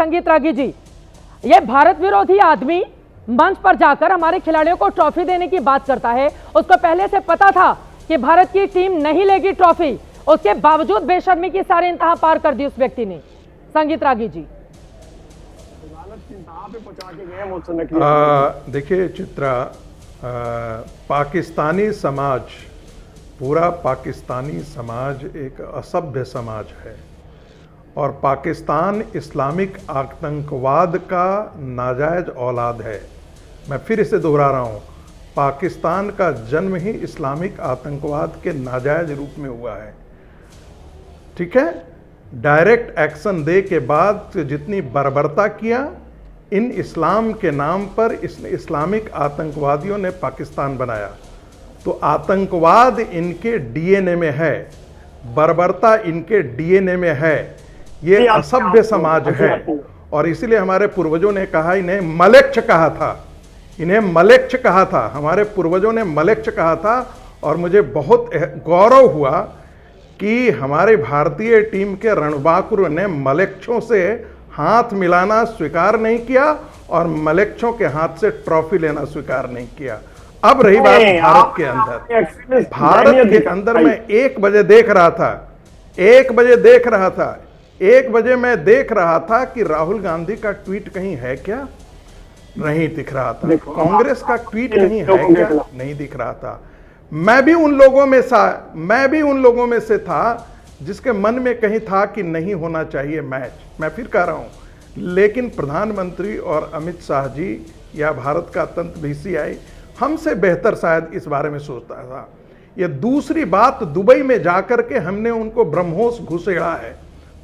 संगीत रागी जी, ये भारत विरोधी आदमी मंच पर जाकर हमारे खिलाड़ियों को ट्रॉफी देने की बात करता है। उसको पहले से पता था कि भारत की टीम नहीं लेगी ट्रॉफी, उसके बावजूद बेशर्मी की सारी इंतहा पार कर दी उस व्यक्ति ने। संगीत रागी जी, देखिए चित्रा, पाकिस्तानी समाज, पूरा पाकिस्तानी समाज एक असभ्य समाज है और पाकिस्तान इस्लामिक आतंकवाद का नाजायज औलाद है। मैं फिर इसे दोहरा रहा हूँ, पाकिस्तान का जन्म ही इस्लामिक आतंकवाद के नाजायज रूप में हुआ है। ठीक है, डायरेक्ट एक्शन दे के बाद जितनी बर्बरता किया इन इस्लाम के नाम पर, इस्लामिक आतंकवादियों ने पाकिस्तान बनाया। तो आतंकवाद इनके डीएनए में है, बर्बरता इनके डीएनए में है। ये असभ्य समाज है और इसीलिए हमारे पूर्वजों ने कहा, इन्हें मलेच्छ कहा था, इन्हें मलेच्छ कहा था, हमारे पूर्वजों ने मलेच्छ कहा था। और मुझे बहुत गौरव हुआ कि हमारे भारतीय टीम के रणबांकुर ने मलेच्छों से हाथ मिलाना स्वीकार नहीं किया और मलेच्छों के हाथ से ट्रॉफी लेना स्वीकार नहीं किया। अब रही बात भारत के अंदर, भारत के अंदर मैं 1 बजे देख रहा था, 1 बजे मैं देख रहा था कि राहुल गांधी का ट्वीट कहीं है क्या, नहीं दिख रहा था। कांग्रेस का ट्वीट कहीं है क्या, नहीं दिख रहा था। मैं भी उन लोगों में से था जिसके मन में कहीं था कि नहीं होना चाहिए मैच। मैं फिर कह रहा हूं, लेकिन प्रधानमंत्री और अमित शाह जी या भारत का तंत्र बीसीसीआई हमसे बेहतर शायद इस बारे में सोचता था। यह दूसरी बात, दुबई में जाकर के हमने उनको ब्रह्मोस घुसेड़ा है।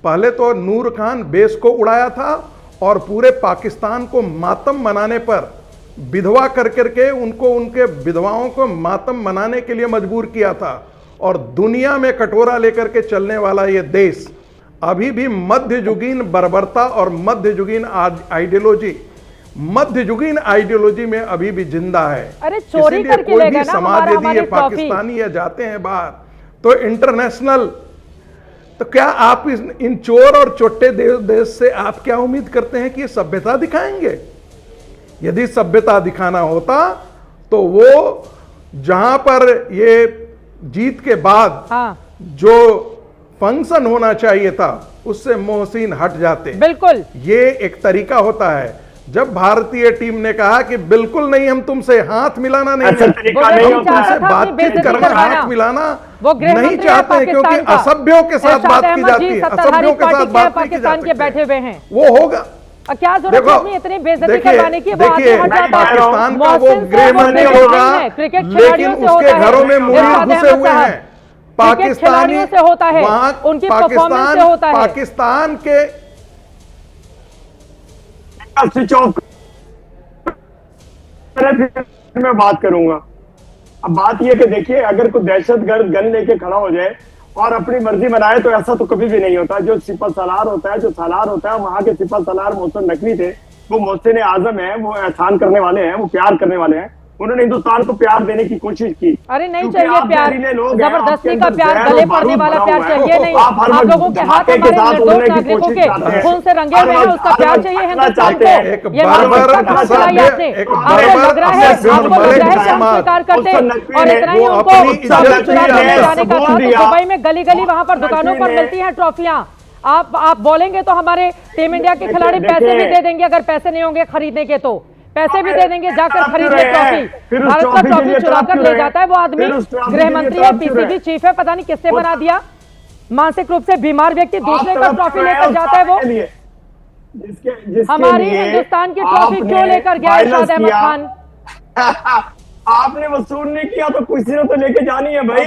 पहले तो नूर खान बेस को उड़ाया था और पूरे पाकिस्तान को मातम मनाने पर विधवा कर करके उनको, उनके विधवाओं को मातम मनाने के लिए मजबूर किया था। और दुनिया में कटोरा लेकर के चलने वाला ये देश अभी भी मध्ययुगीन बर्बरता और मध्ययुगीन आइडियोलॉजी में अभी भी जिंदा है। अरे चोरी करके कोई भी समाज यदि ये पाकिस्तानी या जाते हैं बाहर तो इंटरनेशनल, तो क्या आप इन चोर और चोट्टे देश से आप क्या उम्मीद करते हैं कि ये सभ्यता दिखाएंगे? यदि सभ्यता दिखाना होता तो वो जहां पर ये जीत के बाद जो फंक्शन होना चाहिए था उससे मोहसिन हट जाते। बिल्कुल, ये एक तरीका होता है। जब भारतीय टीम ने कहा कि बिल्कुल नहीं, हम तुमसे हाथ मिलाना नहीं, हम तुमसे बातचीत करना, हाथ मिलाना नहीं चाहते हैं, क्योंकि असभ्यों के साथ बात की जाती है, असभ्यों के साथ बात पाकिस्तान के बैठे हुए हैं, वो होगा। क्या जरूरत नहीं इतनी बेइज्जती करवाने की? देखिए, पाकिस्तान का वो गृह मंत्री होगा, लेकिन उसके घरों में मुनीर घुसे हुए हैं। पाकिस्तानी से होता है, उनकी परफॉर्मेंस से होता है। पाकिस्तान के स्विच ऑफ मैं बात करूंगा। अब बात यह कि देखिए, अगर कोई दहशतगर्द गन लेके खड़ा हो जाए और अपनी मर्जी बनाए तो ऐसा तो कभी भी नहीं होता। जो सिपह सलार होता है, वहां के सिपह सलार मोहसिन नकवी थे, वो मोहसिन आजम है, वो एहसान करने वाले हैं, वो प्यार करने वाले हैं। उन्होंने हिंदुस्तान को प्यार देने की कोशिश की। अरे नहीं चाहिए प्यार, जबरदस्ती का प्यार, गले पड़ने वाला प्यार चाहिए नहीं। आप लोगों के हाथ हमारे निर्दोष नागरिकों के खून से रंगे हुए हैं, उसका प्यार चाहिए हिंदुस्तान को। ये आपको लग रहा है स्वीकार करते और इतना ही उनको जाने का था। दुबई में गली गली वहां पर दुकानों पर मिलती हैं ट्रॉफियां। आप बोलेंगे तो हमारे टीम इंडिया के खिलाड़ी पैसे भी दे देंगे, अगर पैसे नहीं होंगे खरीदने के तो पैसे भी दे देंगे, जाकर खरीद ले ट्रॉफी। भारत का ट्रॉफी चुरा कर ले जाता है वो आदमी। गृह मंत्री है, पीसीबी चीफ है, पता नहीं किसने बना दिया। मानसिक रूप से बीमार व्यक्ति दूसरे का ट्रॉफी लेकर जाता है वो। हमारी हिंदुस्तान की ट्रॉफी क्यों लेकर गया शाद अहमद खान? आपने वसूल नहीं किया तो किसी ने तो लेके जानी है भाई।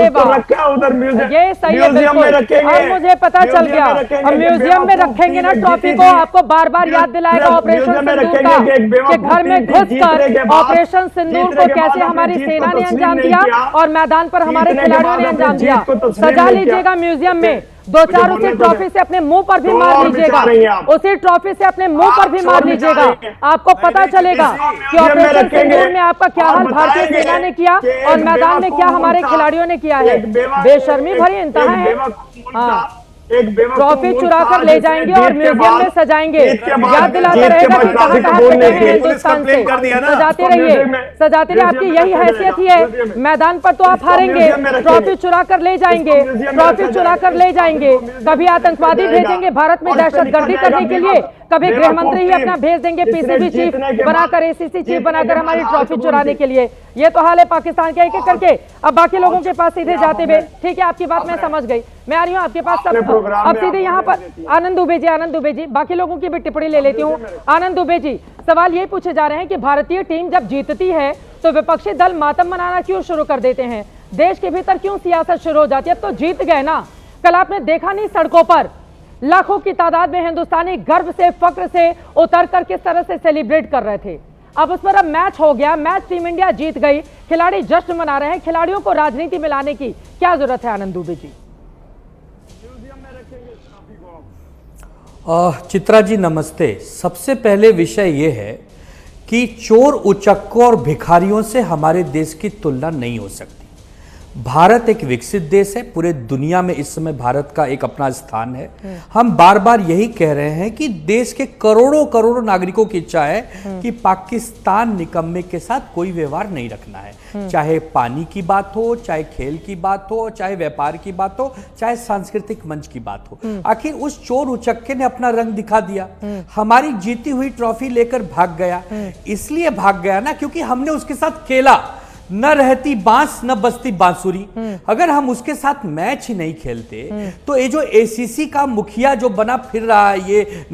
तो रखा उधर ये सही है, म्यूजियम में रखेंगे। अब मुझे पता चल गया, हम म्यूजियम में रखेंगे ना ट्रॉफी को। आपको बार बार याद दिलाएगा ऑपरेशन सिंदूर का, कि घर में घुसकर ऑपरेशन सिंदूर को कैसे हमारी सेना ने अंजाम दिया और मैदान पर हमारे खिलाड़ियों ने अंजाम दिया। सजा लीजिएगा म्यूजियम में, 2-4 उसी ट्रॉफी से अपने मुंह पर भी मार लीजिएगा, उसी ट्रॉफी से अपने मुंह पर भी मार लीजिएगा। आपको पता चलेगा कि ऑपरेशन सिंदूर में आपका क्या हाल भारतीय सेना ने किया और मैदान में क्या हमारे खिलाड़ियों ने किया है। बेशर्मी भरी इंतहा है। एक बेवकूफ ट्रॉफी मुल्क चुरा था कर ले जिसने जाएंगे जीत और के म्यूजियम बाद- में सजाएंगे, जीत के बाद- याद दिलाता जीत के रहेगा बाद कि कहां ट्रॉफी कहां कबूल से नहीं गए की। हैं पुलिस हिंदुस्तान से। कंप्लेन कर दिया ना। सजाते तो रहिए, म्यूजियम में- सजाते रहिए, आपकी म्यूजियम में यही रखा हैसियत ही जाएगा, है। म्यूजियम में। मैदान पर तो आप इसको हारेंगे, म्यूजियम में रखेंगे। ट्रॉफी चुरा कर ले जाएंगे, इसको म्यूजियम में ट्रॉफी रखा चुरा कर जाएगा। ले जाएंगे, इसको कभी आतंकवादी जाएगा। भेजेंगे भारत में और इससे दहशतगर्दी निकल करने के जाएगा लिए, कभी बेवकूफ गृह मंत्री ही टीम। अपना भेज देंगे इसने पीसीबी चीफ जीतने के बनाकर, बाद- एसीसी चीफ जीतने बनाकर के हमारी बाद ट्रॉफी हार चुराने कबूल के लिए। ये तो हाल है पाकिस्तान के, एक एक करके। अब बाकी लोगों के पास सीधे जाते हुए, ठीक है आपकी बात मैं समझ गई, मैं आ रही हूँ आपके पास। अपने प्रोग्राम अब में सीधे आप यहाँ पर देती हैं। आनंद दुबे जी, बाकी लोगों की भी टिप्पणी ले लेती हूँ। आनंद दुबे जी, सवाल ये पूछे जा रहे हैं कि भारतीय टीम जब जीतती है तो विपक्षी दल मातम मनाना क्यों शुरू कर देते हैं? देश के भीतर क्यों सियासत शुरू हो जाती है? अब तो जीत गए ना। कल आपने देखा नहीं सड़कों पर लाखों की तादाद में हिंदुस्तानी गर्व से, फक्र से उतर कर किस तरह से सेलिब्रेट कर रहे थे। अब उस पर अब मैच हो गया, मैच टीम इंडिया जीत गई, खिलाड़ी जश्न मना रहे हैं। खिलाड़ियों को राजनीति में लाने की क्या जरूरत है आनंद दुबे जी? चित्रा जी नमस्ते। सबसे पहले विषय यह है कि चोर उचक्कों और भिखारियों से हमारे देश की तुलना नहीं हो सकती। भारत एक विकसित देश है, पूरे दुनिया में इस समय भारत का एक अपना स्थान है। हम बार बार यही कह रहे हैं कि देश के करोड़ों करोड़ों नागरिकों की इच्छा है कि पाकिस्तान निकम्मे के साथ कोई व्यवहार नहीं रखना है। चाहे पानी की बात हो, चाहे खेल की बात हो, चाहे व्यापार की बात हो, चाहे सांस्कृतिक मंच की बात हो। आखिर उस चोर उचक्के ने अपना रंग दिखा दिया, हमारी जीती हुई ट्रॉफी लेकर भाग गया। इसलिए भाग गया ना क्योंकि हमने उसके साथ खेला। न रहती बांस न बजती बांसुरी। अगर हम उसके साथ मैच ही नहीं खेलते तो ये जो एसीसी का मुखिया जो बना फिर रहा है, ये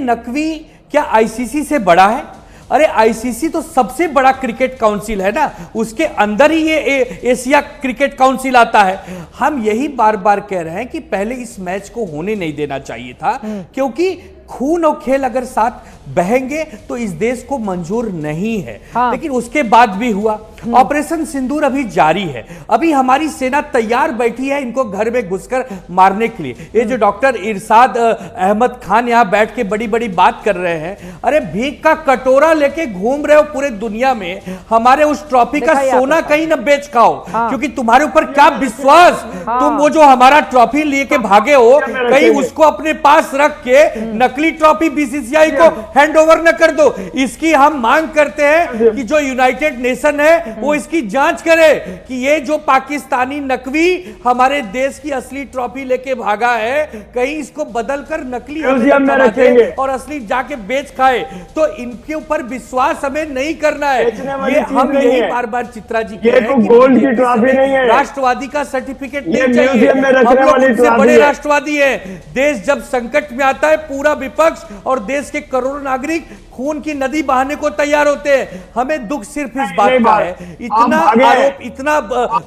नकवी क्या आईसीसी से बड़ा है? अरे आईसीसी तो सबसे बड़ा क्रिकेट काउंसिल है ना, उसके अंदर ही ये एशिया क्रिकेट काउंसिल आता है। हम यही बार बार कह रहे हैं कि पहले इस मैच को होने नहीं देना चाहिए था, क्योंकि खून और खेल अगर साथ बहेंगे तो इस देश को मंजूर नहीं है। हाँ। लेकिन उसके बाद भी हुआ। ऑपरेशन सिंदूर अभी जारी है, अभी हमारी सेना तैयार बैठी है इनको घर में घुसकर मारने के लिए। ये जो डॉक्टर इरशाद अहमद खान यहां बैठ के बड़ी बड़ी बात कर रहे हैं, अरे भीख का कटोरा लेके घूम रहे हो पूरे दुनिया में, हमारे उस ट्रॉफी का सोना कहीं न बेच खाओ। हाँ। क्योंकि तुम्हारे ऊपर क्या विश्वास, हाँ। तुम वो जो हमारा ट्रॉफी लेके भागे हो, कहीं उसको अपने पास रख के नकली ट्रॉफी बीसीसीआई को हैंड ओवर न कर दो। इसकी हम मांग करते हैं कि जो यूनाइटेड नेशन है वो इसकी जांच करे कि ये जो पाकिस्तानी नकवी हमारे देश की असली ट्रॉफी लेके भागा है, कहीं इसको बदलकर नकली म्यूजियम में रखेंगे और असली जाके बेच खाए। तो इनके ऊपर विश्वास हमें नहीं करना है। बेचने वाली ये चीज हम नहीं यही है। बार बार चित्रा जी ये कह रहे हैं तो गोल्ड की ट्रॉफी नहीं है, राष्ट्रवादी का सर्टिफिकेट ये नहीं चाहिए। म्यूजियम में हम रखने लोग वाली उनसे ट्रॉफी बड़े है। राष्ट्रवादी है। देश जब संकट में आता है, पूरा विपक्ष और देश के करोड़ों नागरिक खून की नदी बहाने को तैयार होते हैं। हमें दुख सिर्फ इस बात का है, इतना आरोप, इतना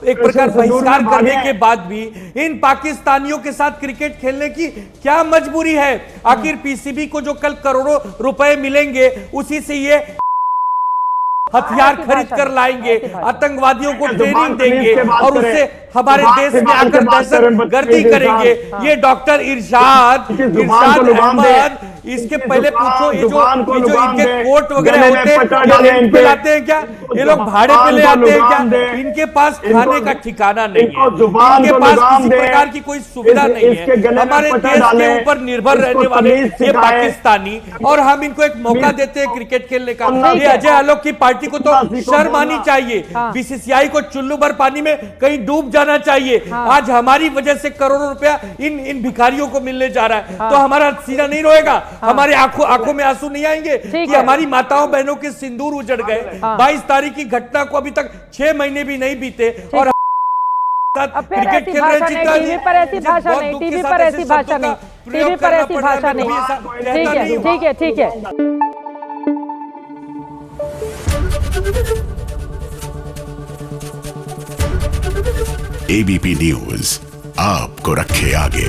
एक प्रकार बहिष्कार करने के बाद भी इन पाकिस्तानियों के साथ क्रिकेट खेलने की क्या मजबूरी है? आखिर पीसीबी को जो कल करोड़ों रुपए मिलेंगे उसी से ये हथियार खरीद कर लाएंगे, आतंकवादियों को ट्रेनिंग देंगे और उससे हमारे देश में आकर दहशतगर्दी करेंगे। ये डॉक्टर इरशाद अहमद, इसके पहले पूछो ये जो इनके कोर्ट वगैरह होते हैं, इन पे लाते हैं क्या? ये लोग भाड़े पे ले आते हैं क्या? इनके पास खाने का ठिकाना नहीं है, इनके पास किसी प्रकार की कोई सुविधा नहीं है। हमारे देश के ऊपर निर्भर रहने वाले ये पाकिस्तानी, और हम इनको एक मौका देते हैं क्रिकेट खेलने का। ये अजय आलोक की पार्टी को तो शर्म आनी चाहिए। बीसीसीआई को चुल्लू भर पानी में कहीं डूब जाना चाहिए। आज हमारी वजह से करोड़ों रुपया इन भिखारियों को मिलने जा रहा है, तो हमारा सीना नहीं रोएगा? हमारे आंखों में आंसू नहीं आएंगे कि हमारी माताओं बहनों के सिंदूर उजड़ गए? 22 तारीख की घटना को अभी तक 6 महीने भी नहीं बीते और क्रिकेट खेल रहे हैं। टीवी पर ऐसी भाषा नहीं, टीवी पर ऐसी भाषा नहीं, टीवी पर ऐसी भाषा नहीं। ठीक है, ठीक है, ठीक है। एबीपी न्यूज आपको रखे आगे।